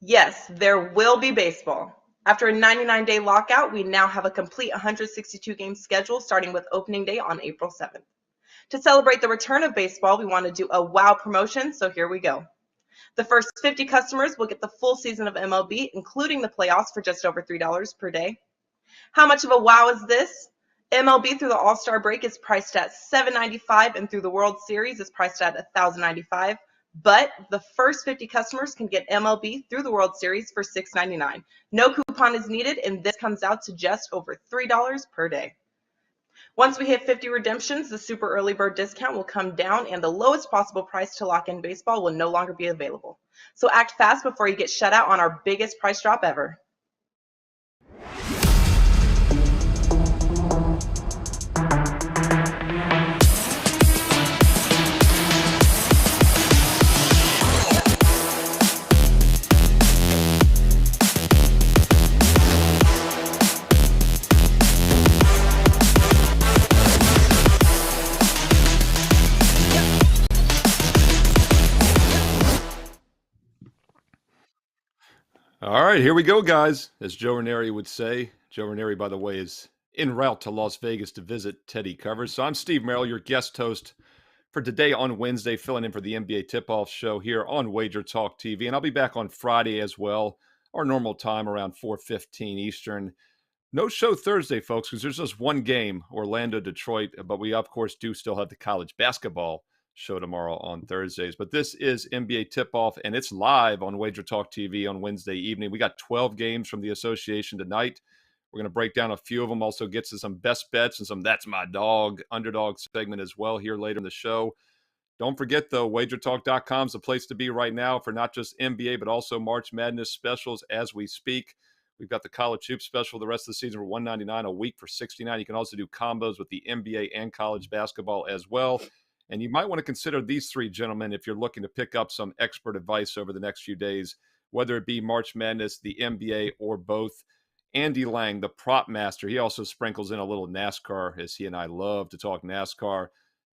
Yes, there will be baseball. After a 99-day lockout, we now have a complete 162-game schedule starting with opening day on April 7th. To celebrate the return of baseball, we want to do a wow promotion, so here we go. The first 50 customers will get the full season of MLB, including the playoffs, for just over $3 per day. How much of a wow is this? MLB through the All-Star break is priced at $7.95, and through the World Series is priced at $1,095. But the first 50 customers can get MLB through the World Series for $6.99. No coupon is needed, and this comes out to just over $3 per day. Once we hit 50 redemptions, the super early bird discount will come down, and the lowest possible price to lock in baseball will no longer be available. So act fast before you get shut out on our biggest price drop ever. All right, here we go, guys. As Joe Raineri would say, Joe Raineri, by the way, is en route to Las Vegas to visit Teddy Covers. So I'm Steve Merrill, your guest host for today on Wednesday, filling in for the NBA Tip-Off Show here on WagerTalk TV. And I'll be back on Friday as well, our normal time around 4:15 Eastern. No show Thursday, folks, because there's just one game, Orlando-Detroit. But we, of course, do still have the college basketball show tomorrow on Thursdays. But this is NBA Tip-Off, and it's live on WagerTalk TV on Wednesday evening. We got 12 games from the association tonight. We're going to break down a few of them, also get to some best bets and some That's My Dog underdog segment as well here later in the show. Don't forget, though, WagerTalk.com is the place to be right now for not just NBA, but also March Madness specials as we speak. We've got the college hoop special the rest of the season for $199, a week for $69. You can also do combos with the NBA and college basketball as well. And you might want to consider these three gentlemen if you're looking to pick up some expert advice over the next few days, whether it be March Madness, the NBA, or both. Andy Lang, the prop master, he also sprinkles in a little NASCAR, as he and I love to talk NASCAR.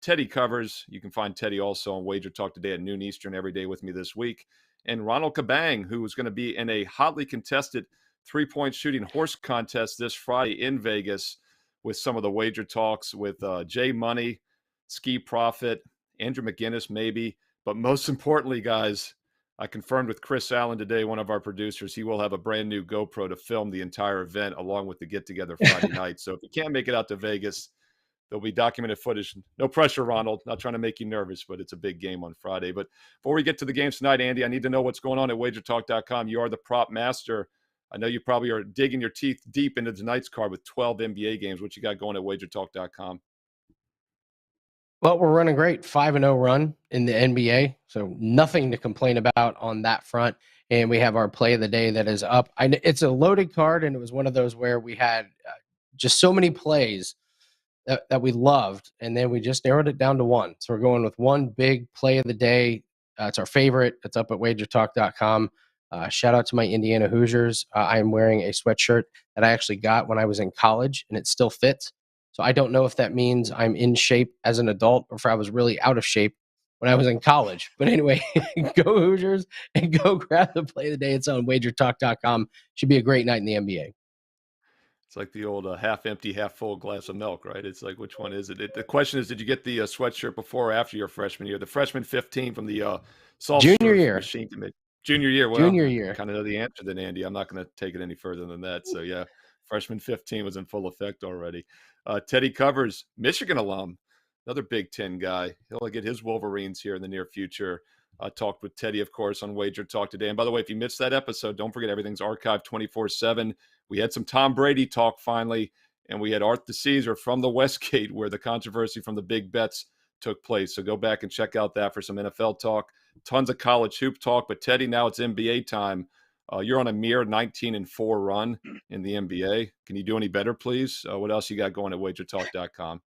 Teddy Covers, you can find Teddy also on Wager Talk today at noon Eastern every day with me this week. And Ronald Kabang, who is going to be in a hotly contested three-point shooting horse contest this Friday in Vegas with some of the Wager Talks with Jay Money, Ski Profit, Andrew McGinnis maybe. But most importantly, guys, I confirmed with Chris Allen today, one of our producers, he will have a brand new GoPro to film the entire event along with the get-together Friday night. So if you can't make it out to Vegas, there'll be documented footage. No pressure, Ronald. Not trying to make you nervous, but it's a big game on Friday. But before we get to the games tonight, Andy, I need to know what's going on at WagerTalk.com. You are the prop master. I know you probably are digging your teeth deep into tonight's card with 12 NBA games. What you got going at WagerTalk.com? Well, we're running great. 5-0 run in the NBA, so nothing to complain about on that front. And we have our play of the day that is up. It's a loaded card, and it was one of those where we had just so many plays that we loved, and then we just narrowed it down to one. So we're going with one big play of the day. It's our favorite. It's up at WagerTalk.com. Shout out to my Indiana Hoosiers. I am wearing a sweatshirt that I actually got when I was in college, and it still fits. So I don't know if that means I'm in shape as an adult or if I was really out of shape when I was in college. But anyway, go Hoosiers and go grab the play of the day. It's on WagerTalk.com. Should be a great night in the NBA. It's like the old half empty, half full glass of milk, right? It's like, which one is it? The question is, did you get the sweatshirt before or after your freshman year? The freshman 15 from the Salt Junior year. Machine Committee. Junior year. Well, Junior year. I kind of know the answer then, Andy. I'm not going to take it any further than that. So, yeah, freshman 15 was in full effect already. Teddy Covers, Michigan alum, another Big Ten guy. He'll get his Wolverines here in the near future. Talked with Teddy, of course, on Wager Talk today. And by the way, if you missed that episode, don't forget everything's archived 24/7. We had some Tom Brady talk finally, and we had Art the Caesar from the Westgate where the controversy from the big bets took place. So go back and check out that for some NFL talk. Tons of college hoop talk. But Teddy, now it's NBA time. You're on a mere 19-4 run in the NBA. Can you do any better, please? What else you got going at WagerTalk.com?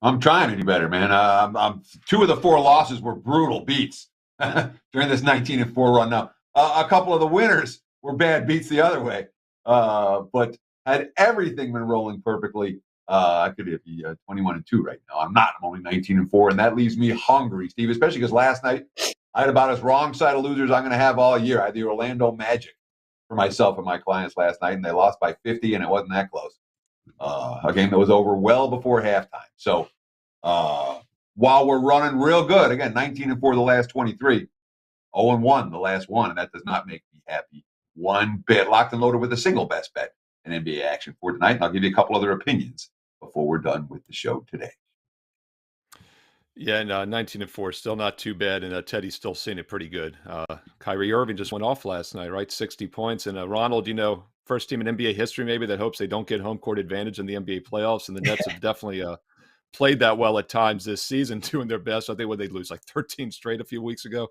I'm trying to do better, man. I'm 2 of the 4 losses were brutal beats during this 19-4 run. Now, a couple of the winners were bad beats the other way. But had everything been rolling perfectly, I could be 21-2 right now. I'm not. I'm only 19-4, and that leaves me hungry, Steve. Especially because last night I had about as wrong side of losers I'm going to have all year. I had the Orlando Magic for myself and my clients last night, and they lost by 50, and it wasn't that close. A game that was over well before halftime. So while we're running real good, again, 19-4 the last 23, 0-1 the last one, and that does not make me happy one bit. Locked and loaded with a single best bet in NBA action for tonight, and I'll give you a couple other opinions before we're done with the show today. Yeah, and 19-4, still not too bad, and Teddy's still seeing it pretty good. Kyrie Irving just went off last night, right? 60 points. And Ronald, first team in NBA history maybe that hopes they don't get home court advantage in the NBA playoffs, and the Nets have definitely played that well at times this season, doing their best. I think when they lose like 13 straight a few weeks ago.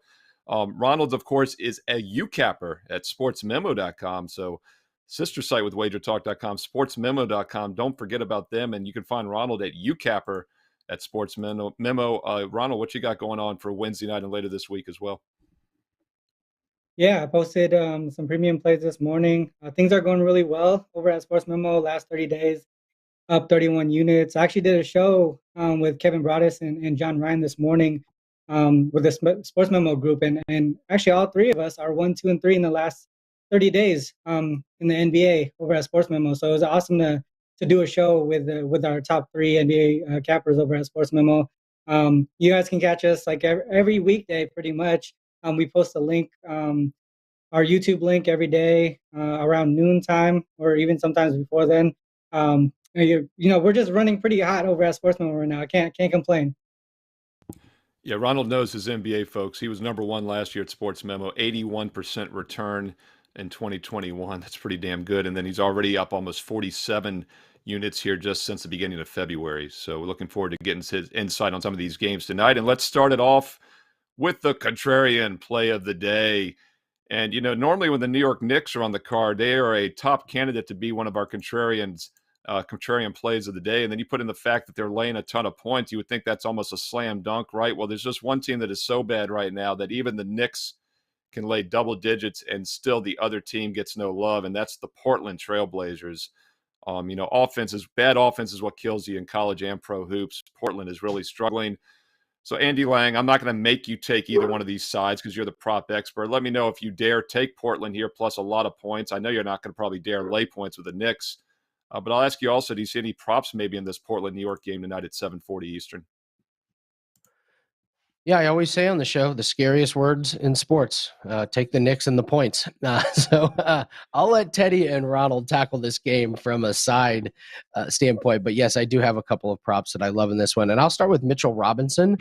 Ronald, of course, is a UCapper at sportsmemo.com. So sister site with WagerTalk.com, sportsmemo.com. Don't forget about them. And you can find Ronald at UCapper at Sports Memo. Ronald, what you got going on for Wednesday night and later this week as well? Yeah, I posted some premium plays this morning. Things are going really well over at Sports Memo. Last 30 days, up 31 units. I actually did a show with Kevin Broadus and John Ryan this morning with the Sports Memo group. And actually all three of us are 1, 2, and 3 in the last 30 days in the NBA over at Sports Memo. So it was awesome to do a show with our top 3 NBA cappers over at Sports Memo. You guys can catch us like every weekday pretty much. We post a link, our YouTube link every day around noontime or even sometimes before then. We're just running pretty hot over at Sports Memo right now. I can't complain. Yeah, Ronald knows his NBA, folks. He was number 1 last year at Sports Memo, 81% return in 2021. That's pretty damn good. And then he's already up almost 47 units here just since the beginning of February. So we're looking forward to getting his insight on some of these games tonight. And let's start it off with the contrarian play of the day. And, normally when the New York Knicks are on the card, they are a top candidate to be one of our contrarian plays of the day. And then you put in the fact that they're laying a ton of points. You would think that's almost a slam dunk, right? Well, there's just one team that is so bad right now that even the Knicks can lay double digits and still the other team gets no love, and that's the Portland Trailblazers. Bad offense is what kills you in college and pro hoops. Portland is really struggling. So, Andy Lang, I'm not going to make you take either one of these sides because you're the prop expert. Let me know if you dare take Portland here plus a lot of points. I know you're not going to probably dare lay points with the Knicks. But I'll ask you also, do you see any props maybe in this Portland-New York game tonight at 7:40 Eastern? Yeah, I always say on the show, the scariest words in sports, take the Knicks and the points. I'll let Teddy and Ronald tackle this game from a side standpoint. But yes, I do have a couple of props that I love in this one. And I'll start with Mitchell Robinson.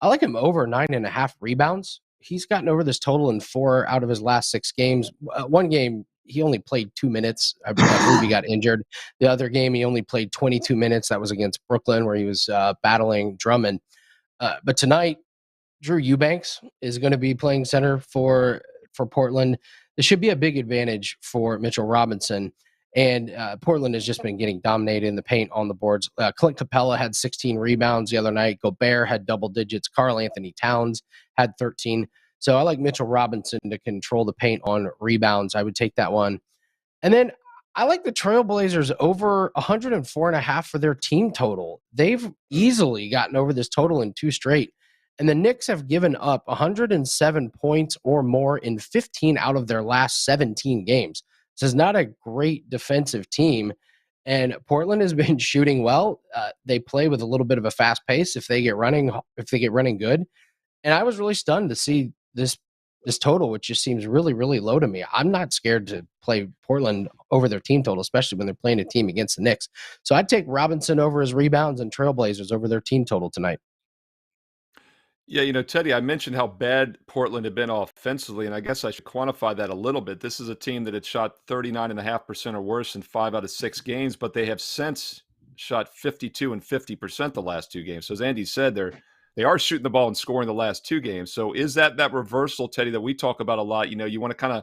I like him over 9.5 rebounds. He's gotten over this total in 4 out of his last 6 games. One game, he only played 2 minutes. I believe he got injured. The other game, he only played 22 minutes. That was against Brooklyn where he was battling Drummond. But tonight, Drew Eubanks is going to be playing center for Portland. This should be a big advantage for Mitchell Robinson. And Portland has just been getting dominated in the paint on the boards. Clint Capella had 16 rebounds the other night. Gobert had double digits. Karl Anthony Towns had 13. So I like Mitchell Robinson to control the paint on rebounds. I would take that one. And then I like the Trailblazers over 104.5 for their team total. They've easily gotten over this total in 2 straight. And the Knicks have given up 107 points or more in 15 out of their last 17 games. This is not a great defensive team. And Portland has been shooting well. They play with a little bit of a fast pace if they get running good. And I was really stunned to see this total, which just seems really, really low to me. I'm not scared to play Portland over their team total, especially when they're playing a team against the Knicks. So I'd take Robinson over his rebounds and Trailblazers over their team total tonight. Yeah, Teddy, I mentioned how bad Portland had been offensively, and I guess I should quantify that a little bit. This is a team that had shot 39.5% or worse in 5 out of 6 games, but they have since shot 52 and 50% the last 2 games. So as Andy said, they are shooting the ball and scoring the last 2 games. So is that reversal, Teddy, that we talk about a lot? You want to kind of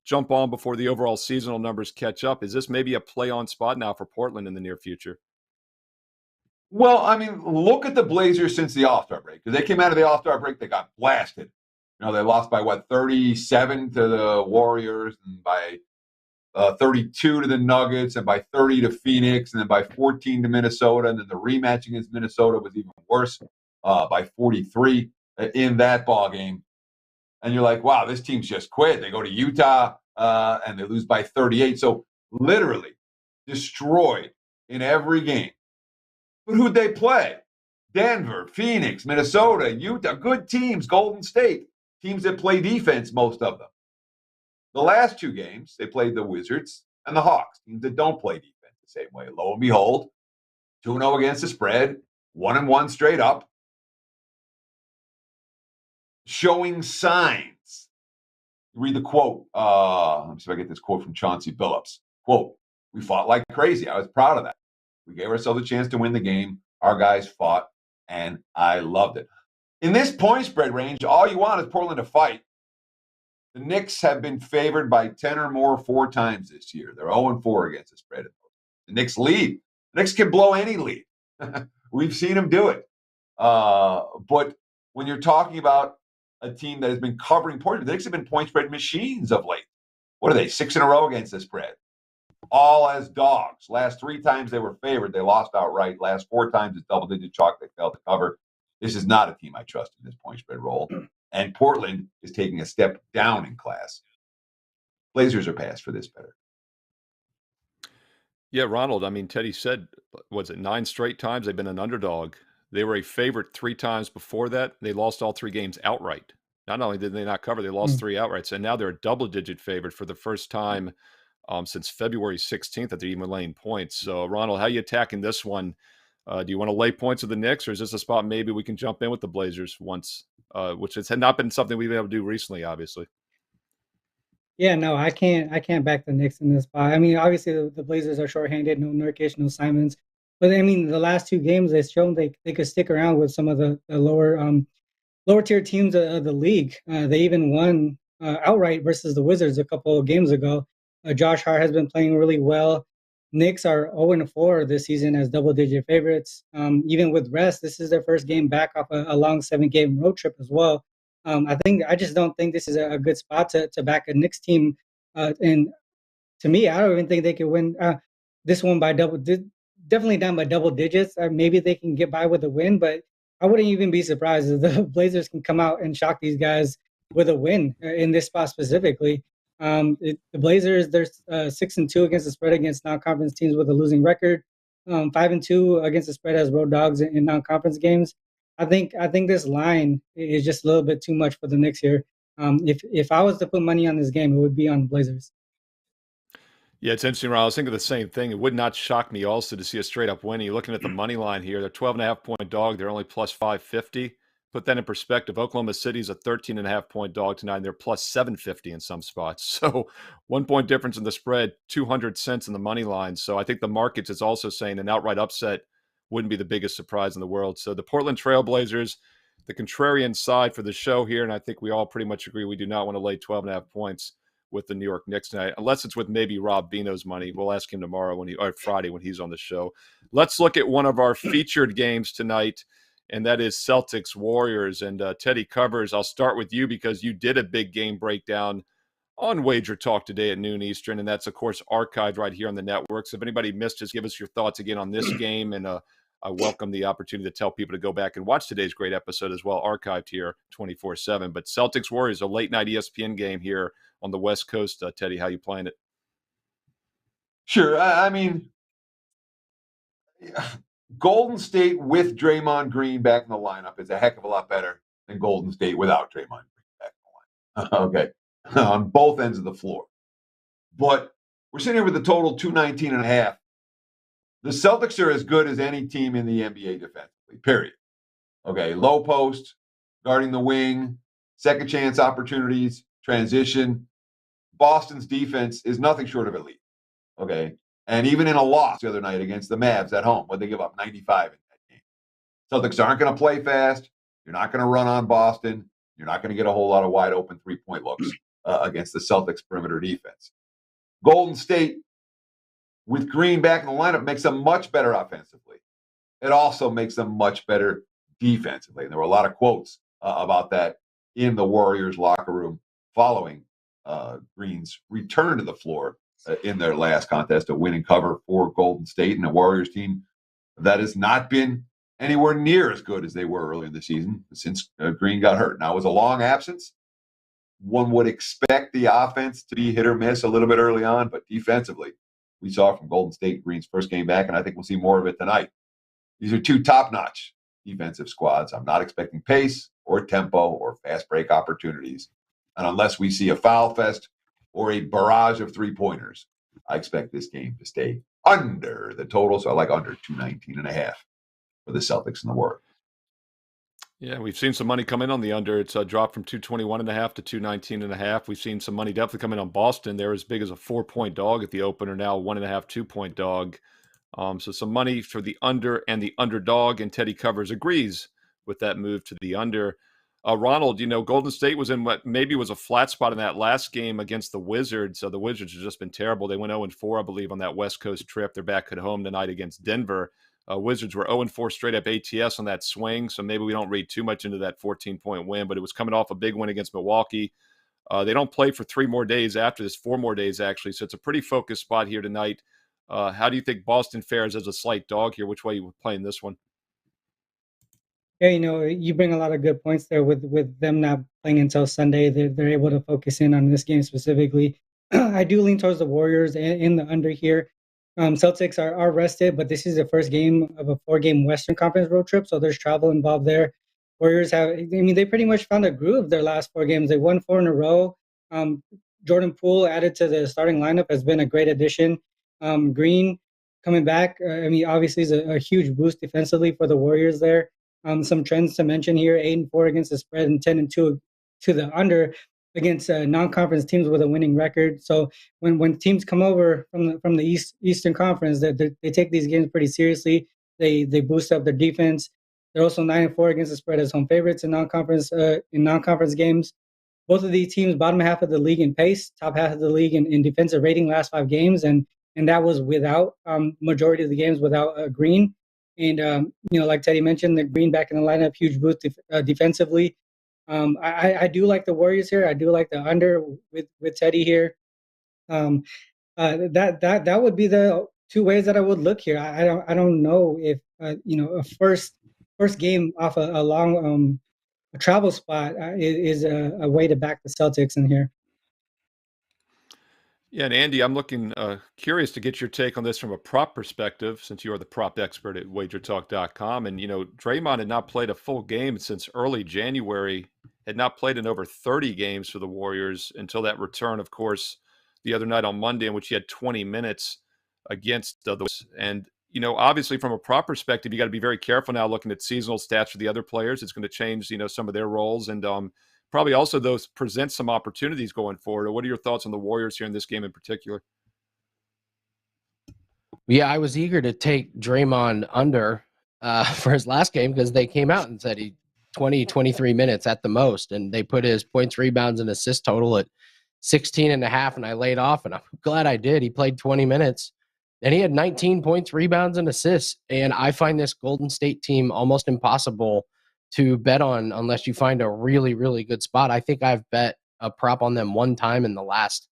jump on before the overall seasonal numbers catch up. Is this maybe a play-on spot now for Portland in the near future? Well, I mean, look at the Blazers since the All-Star break. Because they came out of the All-Star break, they got blasted. They lost by, 37 to the Warriors, and by 32 to the Nuggets, and by 30 to Phoenix, and then by 14 to Minnesota. And then the rematch against Minnesota was even worse, by 43 in that ball game. and you're like, wow, this team's just quit. They go to Utah and they lose by 38. So literally destroyed in every game. But who'd they play? Denver, Phoenix, Minnesota, Utah, good teams, Golden State, teams that play defense, most of them. The last two games, they played the Wizards and the Hawks, teams that don't play defense the same way. Lo and behold, 2-0 against the spread, 1-1 straight up, showing signs. Read the quote. Let me see if I get this quote from Chauncey Billups. Quote, we fought like crazy. I was proud of that. We gave ourselves a chance to win the game. Our guys fought, and I loved it. In this point spread range, all you want is Portland to fight. The Knicks have been favored by 10 or more 4 times this year. They're 0-4 against the spread. The Knicks lead. The Knicks can blow any lead. We've seen them do it. But when you're talking about a team that has been covering points, the Knicks have been point spread machines of late. What are they, 6 in a row against the spread? All as dogs. Last 3 times they were favored, they lost outright. Last 4 times it's double-digit chalk, they failed to cover. This is not a team I trust in this point spread role. And Portland is taking a step down in class. Blazers are past for this better. Yeah, Ronald, I mean, Teddy said, was it 9 straight times they've been an underdog? They were a favorite 3 times before that. They lost all 3 games outright. Not only did they not cover, they lost 3 outrights. And now they're a double-digit favorite for the first time since February 16th that they're even laying points. So, Ronald, how are you attacking this one? Do you want to lay points with the Knicks, or is this a spot maybe we can jump in with the Blazers once, which has not been something we've been able to do recently, obviously? Yeah, no, I can't back the Knicks in this spot. I mean, obviously the Blazers are shorthanded, no Nurkic, no Simons. But I mean, the last 2 games they've shown they could stick around with some of the lower tier teams of the league. They even won outright versus the Wizards a couple of games ago. Josh Hart has been playing really well. Knicks are 0-4 this season as double-digit favorites. Even with rest, this is their first game back off a long 7-game road trip as well. I just don't think this is a good spot to back a Knicks team. And to me, I don't even think they could win this one by definitely down by double digits. Maybe they can get by with a win, but I wouldn't even be surprised if the Blazers can come out and shock these guys with a win in this spot specifically. The Blazers, they're 6-2 against the spread against non-conference teams with a losing record. 5-2 against the spread as road dogs in non-conference games. I think this line is just a little bit too much for the Knicks here. If I was to put money on this game, it would be on the Blazers. Yeah, it's interesting, Ron. I was thinking the same thing. It would not shock me also to see a straight-up win. You're looking at the money line here. They're 12.5-point dog. They're only plus 550. Put that in perspective. Oklahoma City's a 13.5-point dog tonight, and they're plus 750 in some spots. So 1 point difference in the spread, 200 cents in the money line. So I think the markets is also saying an outright upset wouldn't be the biggest surprise in the world. So the Portland Trailblazers, the contrarian side for the show here, and I think we all pretty much agree we do not want to lay 12.5 points with the New York Knicks tonight, unless it's with maybe Rob Vino's money. We'll ask him tomorrow or Friday when he's on the show. Let's look at one of our featured games tonight, and that is Celtics Warriors. And Teddy Covers, I'll start with you because you did a big game breakdown on WagerTalk today at noon Eastern, and that's, of course, archived right here on the network. So if anybody missed, just give us your thoughts again on this game, and I welcome the opportunity to tell people to go back and watch today's great episode as well, archived here 24/7. But Celtics Warriors, a late-night ESPN game here on the West Coast. Teddy, how you playing it? Sure. I mean, Golden State with Draymond Green back in the lineup is a heck of a lot better than Golden State without Draymond Green back in the lineup. Okay. On both ends of the floor. But we're sitting here with a total 219.5. The Celtics are as good as any team in the NBA defensively, period. Okay. Low post, guarding the wing, second chance opportunities, transition. Boston's defense is nothing short of elite. Okay. And even in a loss the other night against the Mavs at home, where they give up 95 in that game. Celtics aren't going to play fast. You're not going to run on Boston. You're not going to get a whole lot of wide open 3-point looks against the Celtics perimeter defense. Golden State, with Green back in the lineup, makes them much better offensively. It also makes them much better defensively. And there were a lot of quotes about that in the Warriors locker room following Green's return to the floor in their last contest, a win and cover for Golden State, and a Warriors team that has not been anywhere near as good as they were earlier in the season since Green got hurt. Now, it was a long absence, one would expect the offense to be hit or miss a little bit early on, but defensively, we saw from Golden State Green's first game back, and I think we'll see more of it tonight. These are two top-notch defensive squads. I'm not expecting pace or tempo or fast break opportunities. And unless we see a foul fest or a barrage of three-pointers, I expect this game to stay under the total. So I like under 219.5 for the Celtics and the Warriors. Yeah, we've seen some money come in on the under. It's dropped from 221.5 to 219.5. We've seen some money definitely come in on Boston. They're as big as a 4-point dog at the opener now, 1.5, 2-point dog. So some money for the under and the underdog, and Teddy Covers agrees with that move to the under. Ronald, Golden State was in what maybe was a flat spot in that last game against the Wizards. So the Wizards have just been terrible. They went 0-4, I believe, on that West Coast trip. They're back at home tonight against Denver. Wizards were 0-4 straight up ATS on that swing, so maybe we don't read too much into that 14-point win, but it was coming off a big win against Milwaukee. They don't play for 3 more days after this, 4 more days actually, so it's a pretty focused spot here tonight. How do you think Boston fares as a slight dog here? Which way you would play in this one? Yeah, you bring a lot of good points there with them not playing until Sunday. They're able to focus in on this game specifically. I do lean towards the Warriors in the under here. Celtics are rested, but this is the first game of a 4-game Western Conference road trip, so there's travel involved there. Warriors they pretty much found a groove their last 4 games. They won 4 in a row. Jordan Poole added to the starting lineup has been a great addition. Green coming back, obviously is a huge boost defensively for the Warriors there. Some trends to mention here: 8-4 against the spread and 10-2 to the under against non-conference teams with a winning record. So when teams come over from the Eastern Conference, they take these games pretty seriously. They boost up their defense. They're also 9-4 against the spread as home favorites in non-conference games. Both of these teams bottom half of the league in pace, top half of the league in defensive rating last 5 games, and that was without majority of the games without Green. And like Teddy mentioned, the Green back in the lineup, huge boost defensively. I do like the Warriors here. I do like the under with Teddy here. That would be the 2 ways that I would look here. I don't know if a first game off a long a travel spot is a way to back the Celtics in here. Yeah, and Andy, I'm looking curious to get your take on this from a prop perspective, since you are the prop expert at WagerTalk.com. And, Draymond had not played a full game since early January, had not played in over 30 games for the Warriors until that return, of course, the other night on Monday, in which he had 20 minutes against the And, obviously from a prop perspective, you got to be very careful now looking at seasonal stats for the other players. It's going to change, some of their roles. And, probably also those present some opportunities going forward. What are your thoughts on the Warriors here in this game in particular? Yeah, I was eager to take Draymond under for his last game because they came out and said 23 minutes at the most, and they put his points, rebounds, and assist total at 16.5, and I laid off, and I'm glad I did. He played 20 minutes, and he had 19 points, rebounds, and assists, and I find this Golden State team almost impossible to bet on unless you find a really, really good spot. I think I've bet a prop on them 1 time in the last,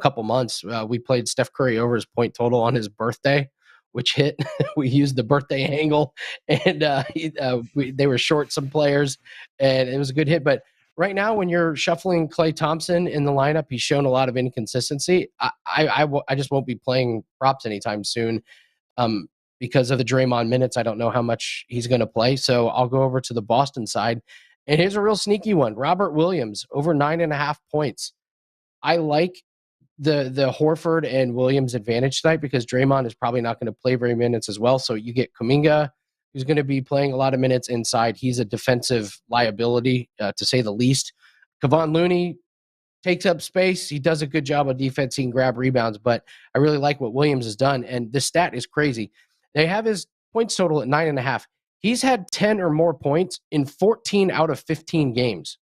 couple months. We played Steph Curry over his point total on his birthday, which hit. We used the birthday angle, and they were short some players, and it was a good hit. But right now, when you're shuffling Klay Thompson in the lineup, he's shown a lot of inconsistency. I just won't be playing props anytime soon. Because of the Draymond minutes, I don't know how much he's going to play. So I'll go over to the Boston side. And here's a real sneaky one. Robert Williams, over 9.5 points. I like the Horford and Williams advantage tonight because Draymond is probably not going to play very minutes as well. So you get Kuminga, who's going to be playing a lot of minutes inside. He's a defensive liability, to say the least. Kevon Looney takes up space. He does a good job of defense. He can grab rebounds. But I really like what Williams has done. And this stat is crazy. They have his points total at 9.5. He's had 10 or more points in 14 out of 15 games.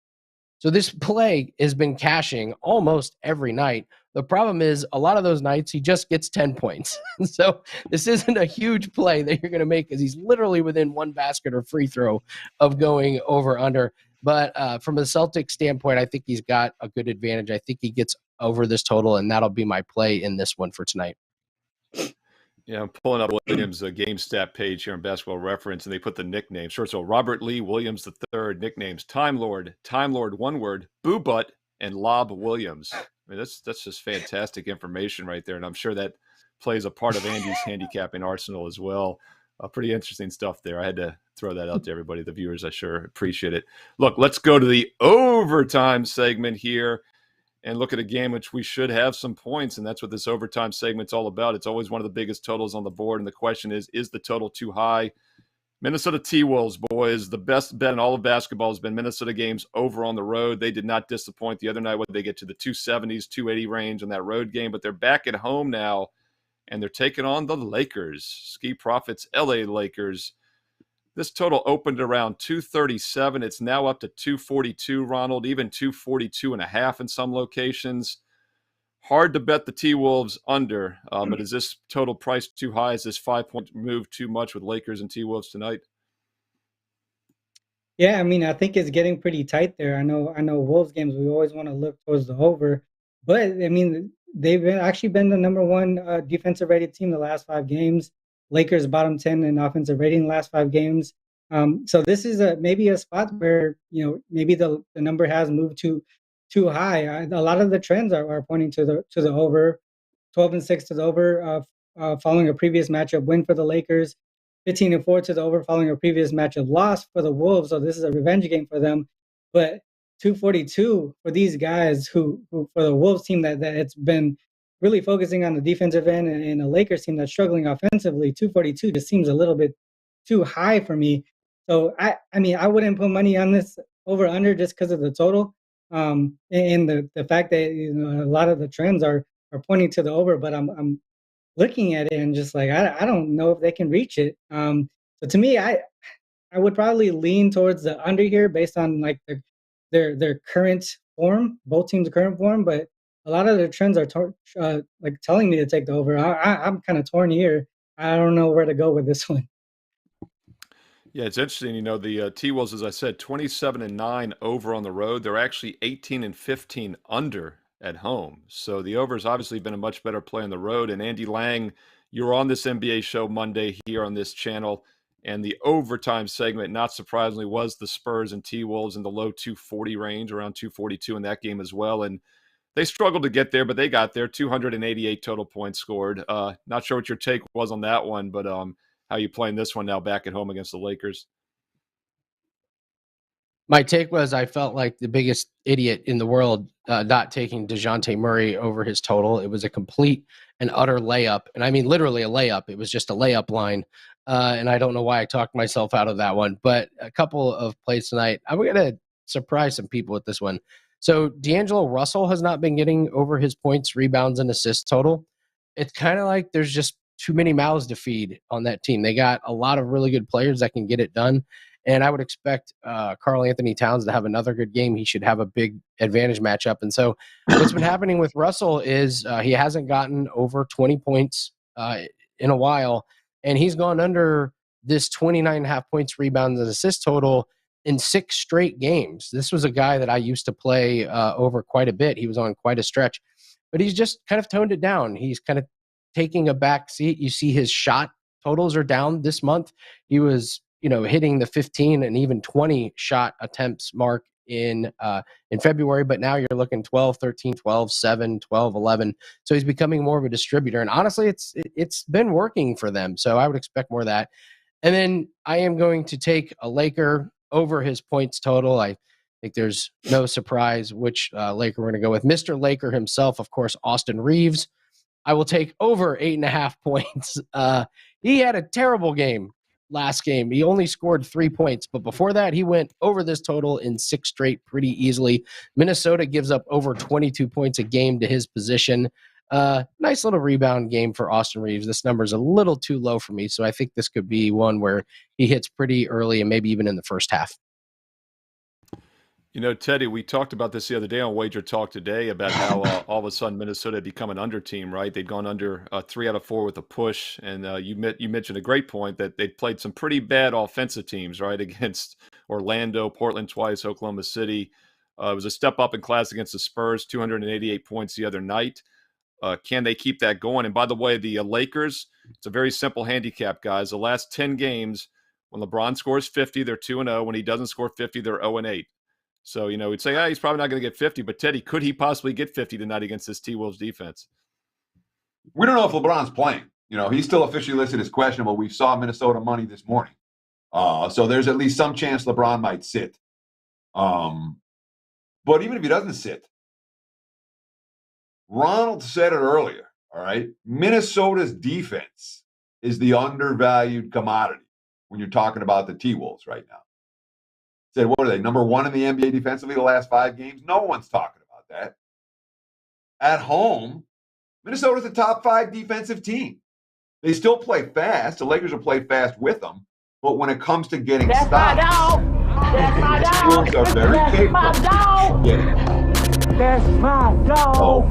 So this play has been cashing almost every night. The problem is a lot of those nights he just gets 10 points. So this isn't a huge play that you're going to make because he's literally within 1 basket or free throw of going over under. But from a Celtics standpoint, I think he's got a good advantage. I think he gets over this total, and that'll be my play in this one for tonight. Yeah, I'm pulling up Williams' game stat page here in Basketball Reference, and they put the nicknames. Sure, so Robert Lee Williams III, nicknames: Time Lord, one word, Boo Butt, and Lob Williams. I mean, that's just fantastic information right there, and I'm sure that plays a part of Andy's handicapping arsenal as well. Pretty interesting stuff there. I had to throw that out to everybody, the viewers. I sure appreciate it. Look, let's go to the overtime segment here and look at a game which we should have some points, and that's what this overtime segment's all about. It's always one of the biggest totals on the board, and the question is the total too high? Minnesota T-Wolves, boys, the best bet in all of basketball has been Minnesota games over on the road. They did not disappoint the other night when they get to the 270s, 280 range on that road game, but they're back at home now, and they're taking on the Lakers. Ski Profits, LA Lakers. This total opened around 237. It's now up to 242, Ronald, even 242.5 in some locations. Hard to bet the T-Wolves under, but is this total price too high? Is this 5-point move too much with Lakers and T-Wolves tonight? Yeah, I mean, I think it's getting pretty tight there. I know Wolves games, we always want to look towards the over, but I mean, they've actually been the number one defensive rated team the last 5 games. Lakers bottom 10 in offensive rating the last 5 games. So this is maybe a spot where, maybe the number has moved too high. A lot of the trends are pointing to the over. 12-6 to the over, following a previous matchup win for the Lakers. 15-4 to the over following a previous matchup loss for the Wolves. So this is a revenge game for them. But 242 for these guys who for the Wolves team that it's been really focusing on the defensive end, and a Lakers team that's struggling offensively, 242 just seems a little bit too high for me. So I mean, I wouldn't put money on this over under just because of the total. And the fact that a lot of the trends are pointing to the over, but I'm looking at it and just like I don't know if they can reach it. So to me, I would probably lean towards the under here based on like their current form, both teams' current form. But a lot of their trends are like telling me to take the over. I'm kind of torn here. I don't know where to go with this one. Yeah, it's interesting. The T-Wolves, as I said, 27-9 over on the road. They're actually 18-15 under at home. So the over has obviously been a much better play on the road. And Andy Lang, you were on this NBA show Monday here on this channel, and the overtime segment, not surprisingly, was the Spurs and T-Wolves in the low 240 range, around 242 in that game as well. And they struggled to get there, but they got there. 288 total points scored. Not sure what your take was on that one, but how you playing this one now back at home against the Lakers? My take was I felt like the biggest idiot in the world not taking DeJounte Murray over his total. It was a complete and utter layup. And I mean, literally a layup. It was just a layup line. And I don't know why I talked myself out of that one. But a couple of plays tonight, I'm going to surprise some people with this one. So D'Angelo Russell has not been getting over his points, rebounds, and assists total. It's kind of like there's just too many mouths to feed on that team. They got a lot of really good players that can get it done. And I would expect Karl Anthony Towns to have another good game. He should have a big advantage matchup. And so what's been happening with Russell is he hasn't gotten over 20 points in a while. And he's gone under this 29.5 points, rebounds, and assists total in 6 straight games. This was a guy that I used to play over quite a bit. He was on quite a stretch. But he's just kind of toned it down. He's kind of taking a back seat. You see his shot totals are down this month. He was, hitting the 15 and even 20 shot attempts mark in February, but now you're looking 12, 13, 12, 7, 12, 11. So he's becoming more of a distributor. And honestly, it's been working for them. So I would expect more of that. And then I am going to take a Laker over his points total. I think there's no surprise which Laker we're going to go with. Mr. Laker himself, of course, Austin Reeves. I will take over 8.5 points. He had a terrible game last game. He only scored 3 points, but before that, he went over this total in 6 straight pretty easily. Minnesota gives up over 22 points a game to his position. Nice little rebound game for Austin Reeves. This number is a little too low for me, so I think this could be one where he hits pretty early and maybe even in the first half. Teddy, we talked about this the other day on WagerTalk today about how all of a sudden Minnesota had become an under team, right? They'd gone under 3 out of 4 with a push. And you mentioned a great point that they'd played some pretty bad offensive teams, right? Against Orlando, Portland twice, Oklahoma City. It was a step up in class against the Spurs, 288 points the other night. Can they keep that going? And by the way, the Lakers, it's a very simple handicap, guys. The last 10 games, when LeBron scores 50, they're 2-0. When he doesn't score 50, they're 0-8. So, we'd say, he's probably not going to get 50, but Teddy, could he possibly get 50 tonight against this T-Wolves defense? We don't know if LeBron's playing. He's still officially listed as questionable. We saw Minnesota money this morning. So there's at least some chance LeBron might sit. But even if he doesn't sit, Ronald said it earlier, all right? Minnesota's defense is the undervalued commodity when you're talking about the T-Wolves right now. Said, what are they, number one in the NBA defensively the last 5 games? No one's talking about that. At home, Minnesota's a top 5 defensive team. They still play fast. The Lakers will play fast with them. But when it comes to getting stops, the Wolves are very capable. That's my dog. Oh.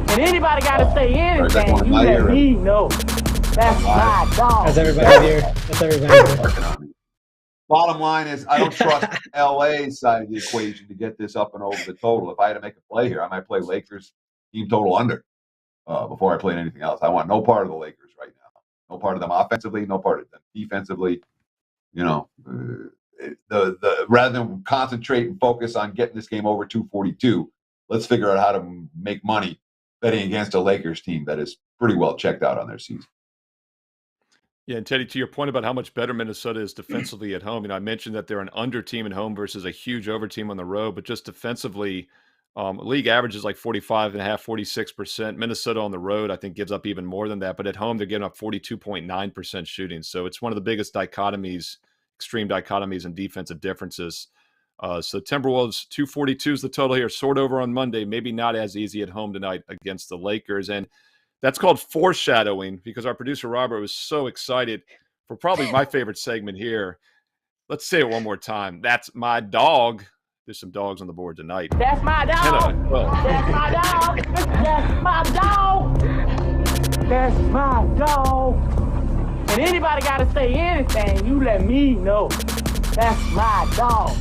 And anybody got to say anything, you let me know. That's my dog. That's everybody here. That's everybody here. Bottom line is, I don't trust LA's side of the equation to get this up and over the total. If I had to make a play here, I might play Lakers team total under before I play anything else. I want no part of the Lakers right now. No part of them offensively, no part of them defensively. Rather than concentrate and focus on getting this game over 242, let's figure out how to make money betting against a Lakers team that is pretty well checked out on their season. Yeah, and Teddy, to your point about how much better Minnesota is defensively at home, I mentioned that they're an under team at home versus a huge over team on the road, but just defensively, league average is like 45.5%, 46%. Minnesota on the road, I think, gives up even more than that, but at home, they're giving up 42.9% shooting. So it's one of the biggest dichotomies, extreme dichotomies and defensive differences. So Timberwolves, 242 is the total here, sort over on Monday, maybe not as easy at home tonight against the Lakers. And that's called foreshadowing because our producer Robert was so excited for probably my favorite segment here. Let's say it one more time. That's my dog. There's some dogs on the board tonight. That's my dog. That's my dog. That's my dog. That's my dog. And anybody got to say anything, you let me know. That's my dog.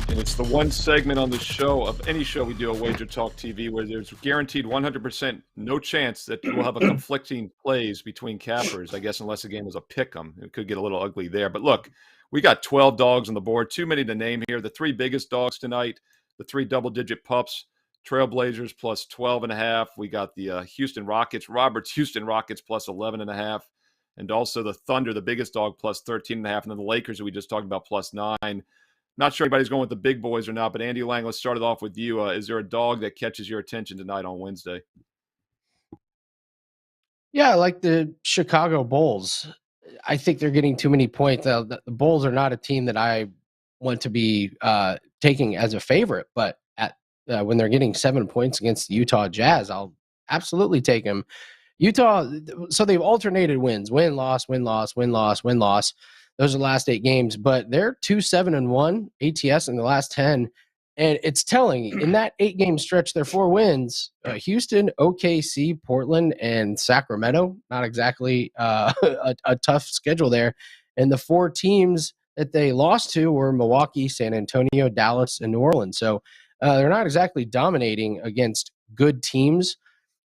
And it's the one segment on the show, of any show we do at WagerTalk TV, where there's guaranteed 100% no chance that we'll have a conflicting plays between cappers, I guess, unless the game is a pick 'em. It could get a little ugly there. But look, we got 12 dogs on the board, too many to name here. The 3 biggest dogs tonight, the 3 double-digit pups, Trailblazers plus 12.5. We got the Houston Rockets, Robert's Houston Rockets plus 11.5. And also the Thunder, the biggest dog, plus 13.5. And then the Lakers, that we just talked about, plus 9. Not sure anybody's going with the big boys or not, but Andy Lang, let's start it off with you. Is there a dog that catches your attention tonight on Wednesday? Yeah, I like the Chicago Bulls. I think they're getting too many points. The Bulls are not a team that I want to be taking as a favorite, but when they're getting 7 points against the Utah Jazz, I'll absolutely take them. Utah, so they've alternated wins, win, loss, win, loss, win, loss, win, loss. Those are the last 8 games, but they're 2-7-1 ATS in the last 10. And it's telling in that 8-game stretch, their 4 wins, Houston, OKC, Portland, and Sacramento. Not exactly a tough schedule there. And the 4 teams that they lost to were Milwaukee, San Antonio, Dallas, and New Orleans. So they're not exactly dominating against good teams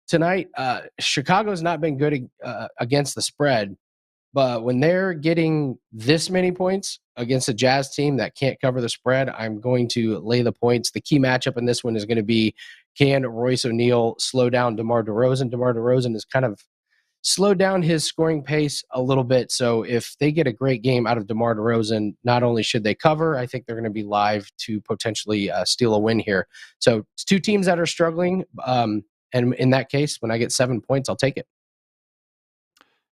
tonight. Chicago's not been good against the spread. But when they're getting this many points against a Jazz team that can't cover the spread, I'm going to lay the points. The key matchup in this one is going to be, can Royce O'Neal slow down DeMar DeRozan? DeMar DeRozan has kind of slowed down his scoring pace a little bit. So if they get a great game out of DeMar DeRozan, not only should they cover, I think they're going to be live to potentially steal a win here. So it's 2 teams that are struggling. And in that case, when I get 7 points, I'll take it.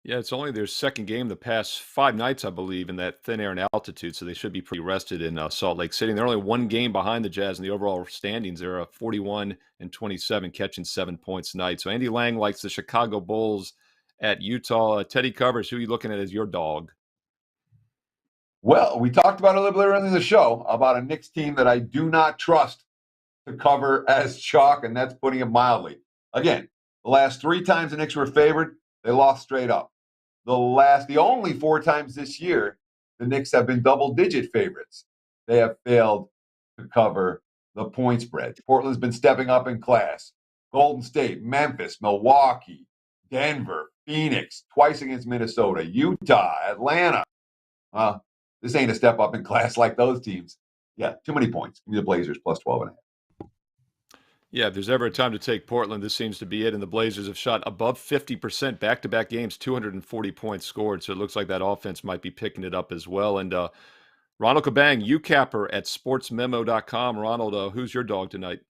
Yeah, it's only their second game the past 5 nights, I believe, in that thin air and altitude, so they should be pretty rested in Salt Lake City. And they're only 1 game behind the Jazz in the overall standings. They're 41-27, catching 7 points tonight. So Andy Lang likes the Chicago Bulls at Utah. Teddy Covers, who are you looking at as your dog? Well, we talked about a little bit earlier in the show about a Knicks team that I do not trust to cover as chalk, and that's putting it mildly. Again, the last 3 times the Knicks were favored, they lost straight up. The only 4 times this year, the Knicks have been double-digit favorites. They have failed to cover the point spread. Portland's been stepping up in class. Golden State, Memphis, Milwaukee, Denver, Phoenix, twice against Minnesota, Utah, Atlanta. This ain't a step up in class like those teams. Yeah, too many points. Give me the Blazers plus 12.5. Yeah, if there's ever a time to take Portland, this seems to be it. And the Blazers have shot above 50% back-to-back games, 240 points scored. So it looks like that offense might be picking it up as well. And Ronald Kabang, UCapper at sportsmemo.com. Ronald, who's your dog tonight?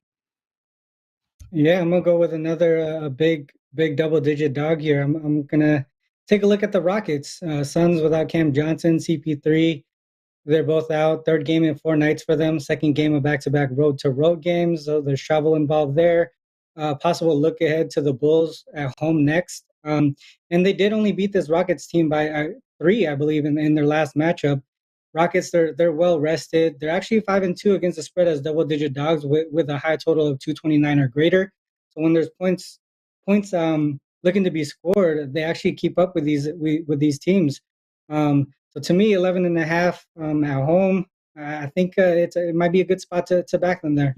Yeah, I'm gonna go with another big double-digit dog here. I'm gonna take a look at the Rockets. Suns without Cam Johnson, CP3. They're both out. Third game in 4 nights for them. Second game of back-to-back road-to-road games. So there's travel involved there. Possible look ahead to the Bulls at home next. And they did only beat this Rockets team by 3, I believe, in their last matchup. Rockets, they're well rested. They're actually 5-2 against the spread as double-digit dogs with a high total of 229 or greater. So when there's points looking to be scored, they actually keep up with these teams. So to me, 11.5 at home, I think it might be a good spot to back them there.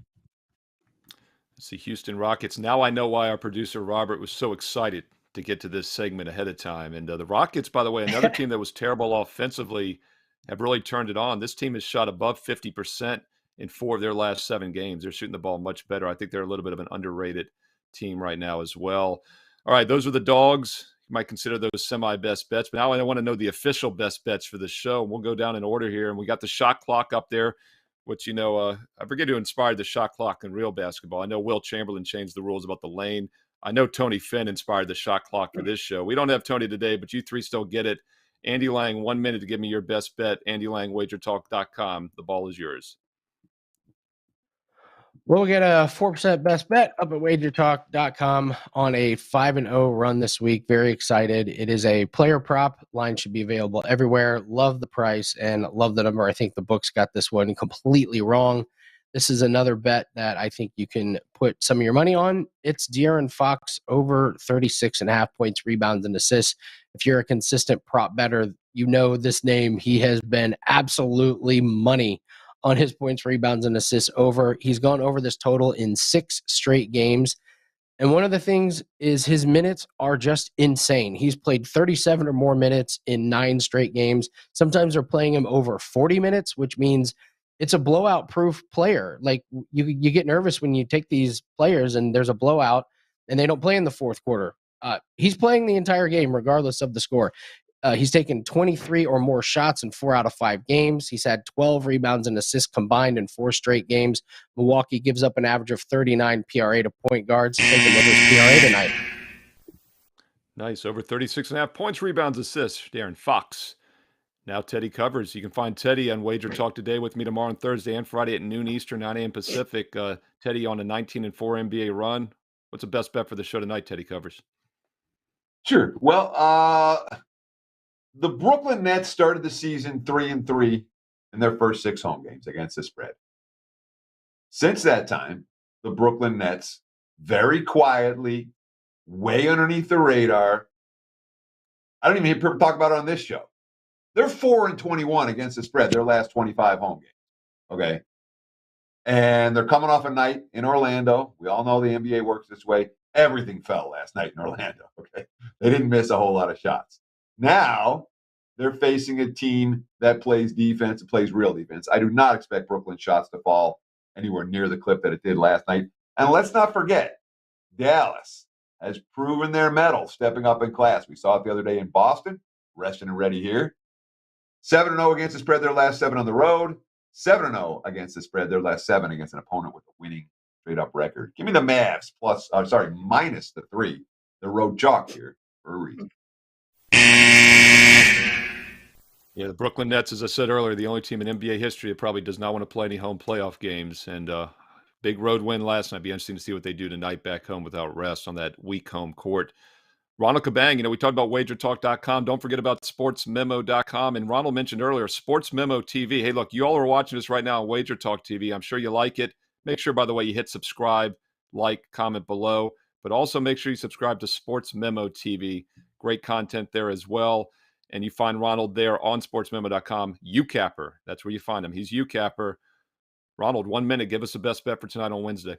It's the Houston Rockets. Now I know why our producer Robert was so excited to get to this segment ahead of time. And the Rockets, by the way, another team that was terrible offensively, have really turned it on. This team has shot above 50% in 4 of their last 7 games. They're shooting the ball much better. I think they're a little bit of an underrated team right now as well. All right, those are the dogs. You might consider those semi-best bets. But now I want to know the official best bets for the show. We'll go down in order here. And we got the shot clock up there, which, I forget who inspired the shot clock in real basketball. I know Will Chamberlain changed the rules about the lane. I know Tony Finn inspired the shot clock for this show. We don't have Tony today, but you 3 still get it. Andy Lang, 1 minute to give me your best bet. Andy Lang, WagerTalk.com. The ball is yours. We'll get a 4% best bet up at WagerTalk.com on a 5-0 run this week. Very excited. It is a player prop. Line should be available everywhere. Love the price and love the number. I think the books got this one completely wrong. This is another bet that I think you can put some of your money on. It's De'Aaron Fox over 36.5 points, rebounds, and assists. If you're a consistent prop bettor, you know this name. He has been absolutely money on his points, rebounds, and assists over. He's gone over this total in 6 straight games. And one of the things is his minutes are just insane. He's played 37 or more minutes in 9 straight games. Sometimes they're playing him over 40 minutes, which means it's a blowout-proof player. Like, you get nervous when you take these players and there's a blowout and they don't play in the fourth quarter. He's playing the entire game regardless of the score. He's taken 23 or more shots in 4 out of 5 games. He's had 12 rebounds and assists combined in 4 straight games. Milwaukee gives up an average of 39 PRA to point guards. Take a look at his PRA tonight. Nice. Over 36.5 points, rebounds, assists. De'Aaron Fox. Now Teddy covers. You can find Teddy on Wager Talk today with me tomorrow on Thursday and Friday at noon Eastern, 9 a.m. Pacific. Teddy on a 19-4 NBA run. What's the best bet for the show tonight, Teddy covers? Sure. Well, the Brooklyn Nets started the season 3-3 in their first 6 home games against the spread. Since that time, the Brooklyn Nets, very quietly, way underneath the radar. I don't even hear people talk about it on this show. They're 4-21 against the spread, their last 25 home games. Okay. And they're coming off a night in Orlando. We all know the NBA works this way. Everything fell last night in Orlando. Okay. They didn't miss a whole lot of shots. Now they're facing a team that plays defense and plays real defense. I do not expect Brooklyn shots to fall anywhere near the clip that it did last night. And let's not forget, Dallas has proven their mettle stepping up in class. We saw it the other day in Boston, resting and ready here. 7-0 against the spread, their last 7 on the road. 7-0 against the spread, their last 7 against an opponent with a winning straight-up record. Give me the Mavs minus the 3. The road chalk here for a reason. Yeah, the Brooklyn Nets, as I said earlier, the only team in NBA history that probably does not want to play any home playoff games. And big road win last night. Be interesting to see what they do tonight back home without rest on that weak home court. Ronald Kabang, we talked about WagerTalk.com. Don't forget about SportsMemo.com. And Ronald mentioned earlier, Sports Memo TV. Hey, look, you all are watching this right now on WagerTalk TV. I'm sure you like it. Make sure, by the way, you hit subscribe, like, comment below. But also make sure you subscribe to Sports Memo TV. Great content there as well. And you find Ronald there on SportsMemo.com. UCapper. That's where you find him. He's UCapper. Ronald, 1 minute. Give us the best bet for tonight on Wednesday.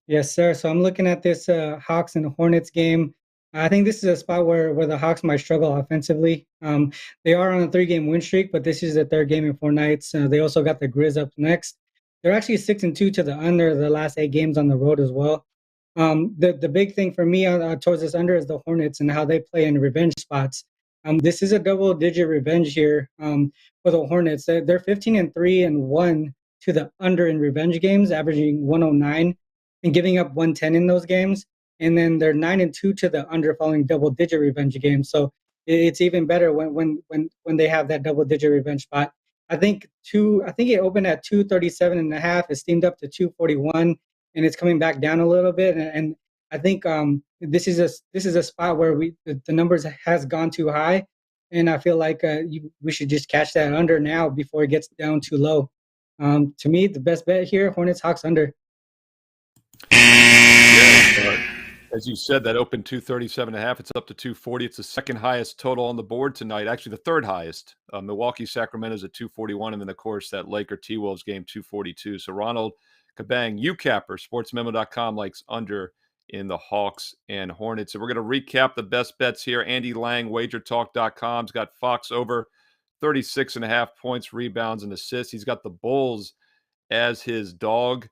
Yes, sir. So I'm looking at this Hawks and Hornets game. I think this is a spot where the Hawks might struggle offensively. They are on a 3-game win streak, but this is the 3rd game in 4 nights. They also got the Grizz up next. They're actually 6-2 to the under the last 8 games on the road as well. The big thing for me towards this under is the Hornets and how they play in revenge spots. This is a double-digit revenge here for the Hornets. They're 15-3-1 to the under in revenge games, averaging 109 and giving up 110 in those games. And then they're 9-2 to the under following double-digit revenge games. So it's even better when they have that double-digit revenge spot. I think it opened at 237.5. It steamed up to 241, and it's coming back down a little bit. And I think this is a spot where the numbers has gone too high, and I feel like we should just catch that under now before it gets down too low. To me, the best bet here, Hornets Hawks under. Yeah, as you said, that opened 237.5. It's up to 240. It's the 2nd highest total on the board tonight. Actually, the 3rd highest. Milwaukee, Sacramento's at 241, and then of course that Laker T-Wolves game 242. So Ronald Kabang, UCapper, sportsmemo.com likes under in the Hawks and Hornets. So we're going to recap the best bets here. Andy Lang, WagerTalk.com's got Fox over 36.5 points, rebounds, and assists. He's got the Bulls as his dog.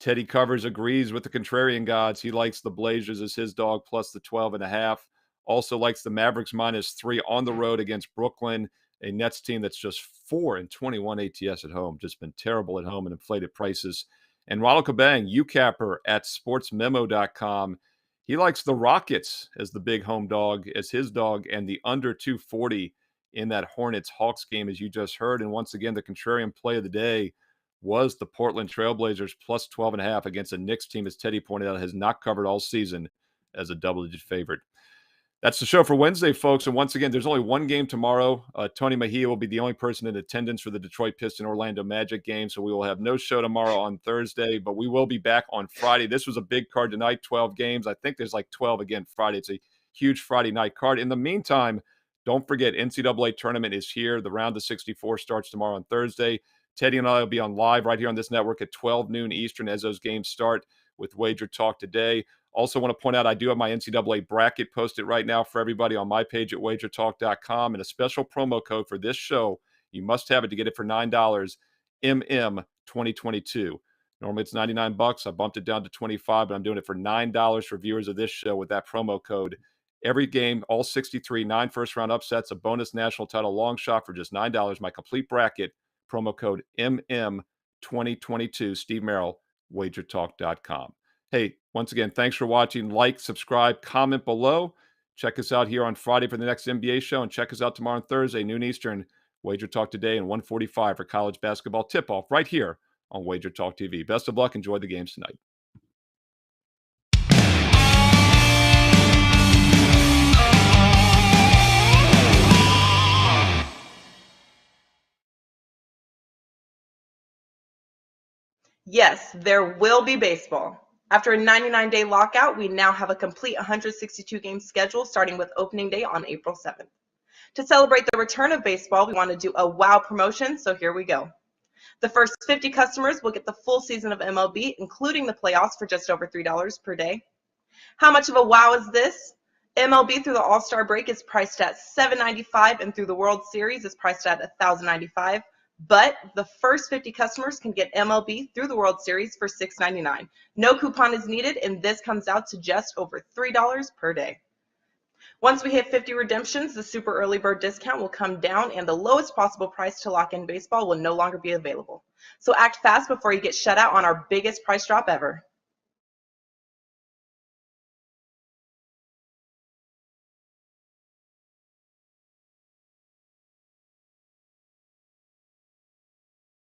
Teddy Covers agrees with the contrarian gods. He likes the Blazers as his dog plus the 12.5. Also likes the Mavericks -3 on the road against Brooklyn, a Nets team that's just 4-21 ATS at home. Just been terrible at home and inflated prices. And Ronald Kabang, UCapper at sportsmemo.com. He likes the Rockets as the big home dog, as his dog, and the under 240 in that Hornets-Hawks game, as you just heard. And once again, the contrarian play of the day was the Portland Trailblazers plus 12.5 against a Knicks team, as Teddy pointed out, has not covered all season as a double-digit favorite. That's the show for Wednesday, folks. And once again, there's only one game tomorrow. Tony Mejia will be the only person in attendance for the Detroit Pistons Orlando Magic game, so we will have no show tomorrow on Thursday, but we will be back on Friday. This was a big card tonight, 12 games. I think there's like 12 again Friday. It's a huge Friday night card. In the meantime, don't forget, NCAA tournament is here. The round of 64 starts tomorrow on Thursday. Teddy and I will be on live right here on this network at 12 noon Eastern as those games start with Wager Talk today. Also want to point out I do have my NCAA bracket posted right now for everybody on my page at wagertalk.com, and a special promo code for this show. You must have it to get it for $9, MM2022. Normally it's $99. I bumped it down to $25, but I'm doing it for $9 for viewers of this show with that promo code. Every game, all 63, 9 first-round upsets, a bonus national title long shot for just $9. My complete bracket. Promo code MM2022. Steve Merrill, WagerTalk.com. Hey, once again, thanks for watching. Like, subscribe, comment below. Check us out here on Friday for the next NBA show, and check us out tomorrow on Thursday, noon Eastern. Wager Talk today and 1:45 for college basketball tip-off right here on Wager Talk TV. Best of luck. Enjoy the games tonight. Yes, there will be baseball. After a 99-day lockout, we now have a complete 162-game schedule starting with opening day on April 7th. To celebrate the return of baseball, we want to do a wow promotion, so here we go. The first 50 customers will get the full season of MLB, including the playoffs, for just over $3 per day. How much of a wow is this? MLB through the All-Star break is priced at $7.95, and through the World Series is priced at $1,095. But the first 50 customers can get MLB through the World Series for $6.99. No coupon is needed, and this comes out to just over $3 per day. Once we hit 50 redemptions, the super early bird discount will come down, and the lowest possible price to lock in baseball will no longer be available. So act fast before you get shut out on our biggest price drop ever.